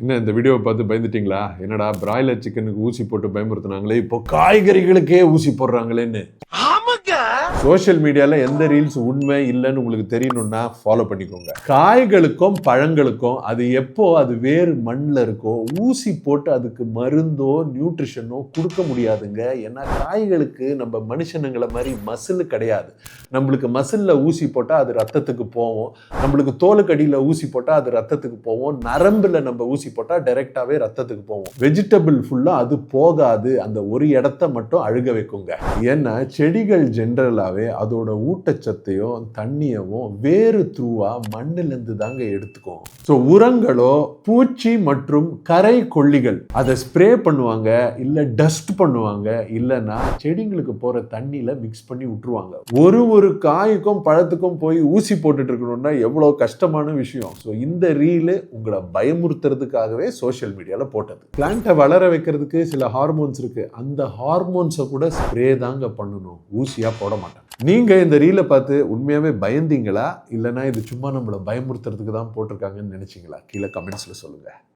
என்ன இந்த வீடியோவை பார்த்து பயந்துட்டீங்களா? என்னடா பிராய்லர் சிக்கனுக்கு ஊசி போட்டு பயமுறுத்தினாங்களே, இப்போ காய்கறிகளுக்கே ஊசி போடுறாங்களேன்னு. சோசியல் மீடியால எந்த ரீல்ஸ் உண்மை இல்லைன்னு உங்களுக்கு தெரியணும்னா ஃபாலோ பண்ணிக்கோங்க. காய்களுக்கும் பழங்களுக்கும் அது எப்போ அது வேறு மண்ணில் இருக்கோ ஊசி போட்டு அதுக்கு மருந்தோ நியூட்ரிஷனோ கொடுக்க முடியாதுங்க. ஏன்னா காய்களுக்கு நம்ம மனுஷனுங்களை மாதிரி மசில் கிடையாது. நம்மளுக்கு மசிலில் ஊசி போட்டால் அது ரத்தத்துக்கு போவோம், நம்மளுக்கு தோலுக்கடியில் ஊசி போட்டால் அது ரத்தத்துக்கு போவோம், நரம்பில் நம்ம ஊசி போட்டால் டைரெக்டாகவே ரத்தத்துக்கு போவோம். வெஜிடபிள் ஃபுல்லாக அது போகாது, அந்த ஒரு இடத்த மட்டும் அழுக வைக்குங்க. ஏன்னா செடிகள் ஜென்ரலாகவே அதோட ஊட்டச்சத்தையும் தண்ணியவும் வேறு த்ரூவா மண்ணிலிருந்து தாங்க எடுத்துக்கும். ஸோ உரங்களோ பூச்சி மற்றும் கரை கொல்லிகள் அதை ஸ்ப்ரே பண்ணுவாங்க, இல்லை டஸ்ட் பண்ணுவாங்க, இல்லைன்னா செடிங்களுக்கு போகிற தண்ணியில் மிக்ஸ் பண்ணி விட்டுருவாங்க. ஒரு காய்க்கும் பழத்துக்கும் போய் ஊசி போட்டுட்டு இருக்கணும்னா எவ்வளோ கஷ்டமான விஷயம். ஸோ இந்த ரீலு உங்களை பயமுறுத்துறதுக்காகவே சோஷியல் மீடியாவில் போட்டது. பிளான்ட்டை வளர வைக்கிறதுக்கு சில ஹார்மோன்ஸ் இருக்கு, அந்த ஹார்மோன்ஸை கூட ஸ்ப்ரே தாங்க பண்ணணும், ஊசியாக போட மாட்டாங்க. நீங்கள் இந்த ரீலை பார்த்து உண்மையாகவே பயந்தீங்களா, இல்லைனா இது சும்மா நம்மளை பயமுறுத்துறதுக்கு தான் போட்டிருக்காங்கன்னு நினச்சிங்களா? கீழே கமெண்ட்ஸில் சொல்லுங்கள்.